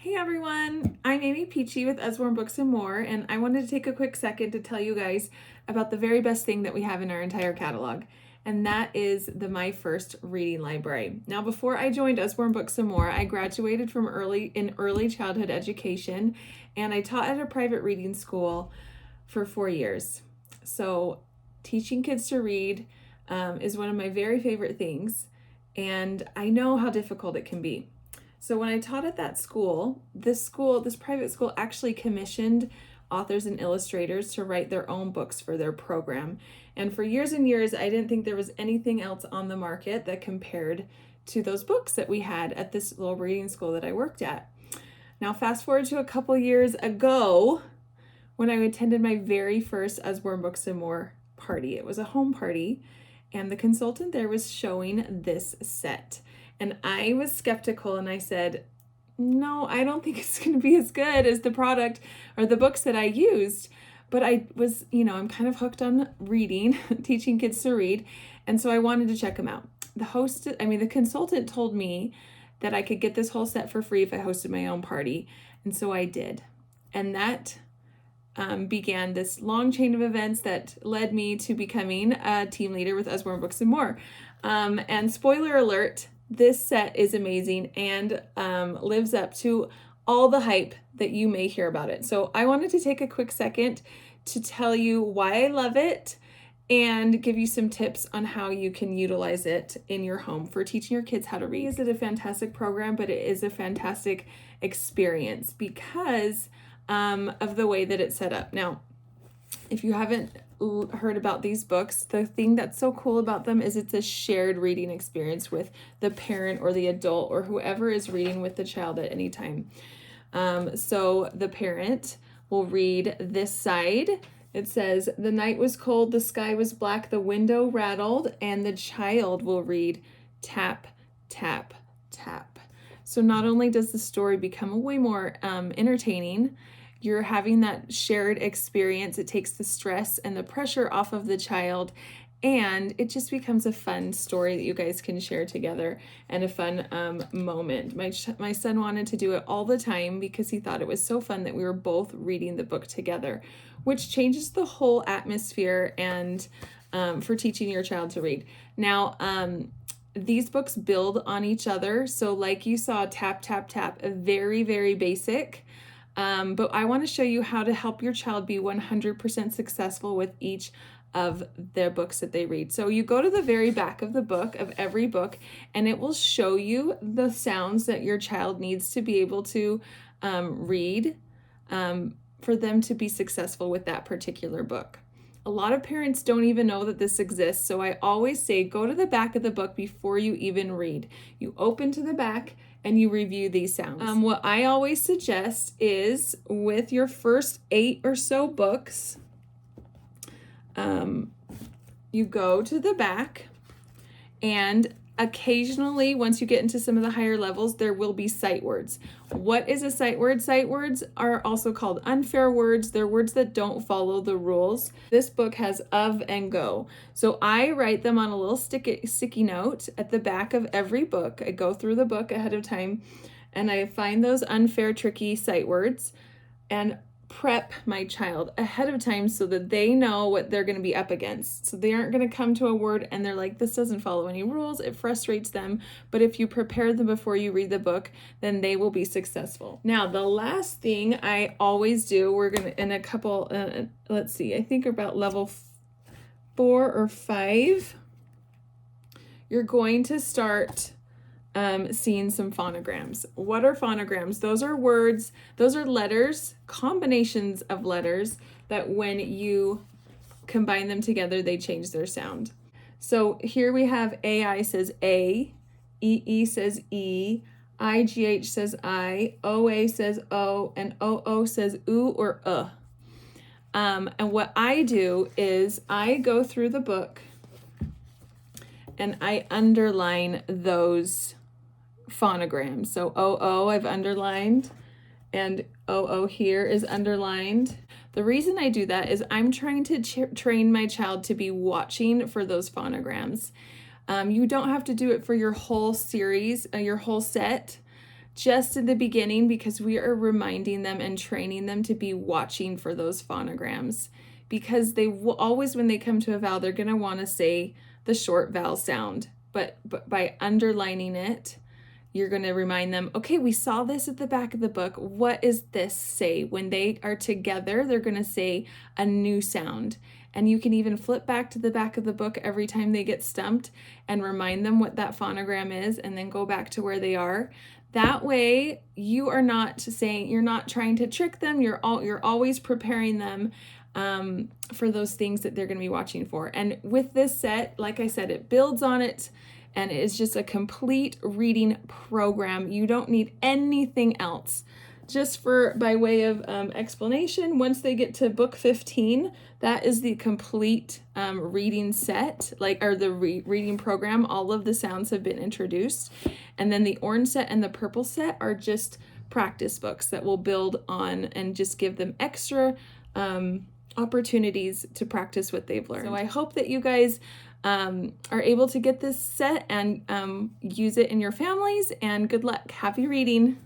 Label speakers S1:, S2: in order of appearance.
S1: Hey everyone, I'm Amy Peachy with Usborne Books and More, and I wanted to take a quick second to tell you guys about the very best thing that we have in our entire catalog, and that is the My First Reading Library. Now, before I joined Usborne Books and More, I graduated from early childhood education, and I taught at a private reading school for 4 years. So, teaching kids to read is one of my very favorite things, and I know how difficult it can be. So when I taught at that school, this private school actually commissioned authors and illustrators to write their own books for their program. And for years and years, I didn't think there was anything else on the market that compared to those books that we had at this little reading school that I worked at. Now, fast forward to a couple years ago when I attended my very first Usborne Books and More party. It was a home party, and the consultant there was showing this set. And I was skeptical and I said, no, I don't think it's going to be as good as the product or the books that I used. But I was, I'm kind of hooked on reading, teaching kids to read. And so I wanted to check them out. The consultant told me that I could get this whole set for free if I hosted my own party. And so I did. And that began this long chain of events that led me to becoming a team leader with Usborne Books and More. And spoiler alert, this set is amazing and lives up to all the hype that you may hear about it. So I wanted to take a quick second to tell you why I love it and give you some tips on how you can utilize it in your home for teaching your kids how to read. Is it a fantastic program, but it is a fantastic experience because of the way that it's set up. Now, if you haven't heard about these books, the thing that's so cool about them is it's a shared reading experience with the parent or the adult or whoever is reading with the child at any time. So the parent will read this side. It says, "The night was cold, the sky was black, the window rattled," and the child will read, "Tap, tap, tap." So not only does the story become way more entertaining, you're having that shared experience. It takes the stress and the pressure off of the child, and it just becomes a fun story that you guys can share together and a fun moment. My son wanted to do it all the time because he thought it was so fun that we were both reading the book together, which changes the whole atmosphere and for teaching your child to read. Now, these books build on each other. So like you saw, Tap, Tap, Tap, a very, very basic. But I want to show you how to help your child be 100% successful with each of their books that they read. So you go to the very back of the book, of every book, and it will show you the sounds that your child needs to be able to read for them to be successful with that particular book. A lot of parents don't even know that this exists, so I always say go to the back of the book before you even read. You open to the back and you review these sounds. What I always suggest is with your first 8 or so books, you go to the back, and occasionally, once you get into some of the higher levels, there will be sight words. What is a sight word? Sight words are also called unfair words. They're words that don't follow the rules. This book has of and go. So I write them on a little sticky note at the back of every book. I go through the book ahead of time and I find those unfair, tricky sight words and prep my child ahead of time so that they know what they're going to be up against. So they aren't going to come to a word and they're like, this doesn't follow any rules. It frustrates them. But if you prepare them before you read the book, then they will be successful. Now, the last thing I always do, we're going to, in a couple, let's see, I think about level 4 or 5, you're going to start seeing some phonograms. What are phonograms? Those are words, those are letters, combinations of letters that when you combine them together, they change their sound. So here we have AI says A, EE says E, IGH says I, OA says O, and OO says oo or And what I do is I go through the book and I underline those phonograms. So OO I've underlined, and OO here is underlined. The reason I do that is I'm trying to train my child to be watching for those phonograms. You don't have to do it for your whole series, your whole set. just in the beginning because we are reminding them and training them to be watching for those phonograms, because they will always, when they come to a vowel, they're going to want to say the short vowel sound, but by underlining it, you're going to remind them, okay, we saw this at the back of the book. What is this say? When they are together, they're going to say a new sound. And you can even flip back to the back of the book every time they get stumped and remind them what that phonogram is, and then go back to where they are. That way, you are not saying, you're not trying to trick them. You're always preparing them for those things that they're going to be watching for. And with this set, like I said, it builds on it, and it is just a complete reading program. You don't need anything else. Just by way of explanation, once they get to book 15, that is the complete reading set, reading program. All of the sounds have been introduced. And then the orange set and the purple set are just practice books that will build on and just give them extra opportunities to practice what they've learned. So I hope that you guys are able to get this set and use it in your families, and good luck. Happy reading.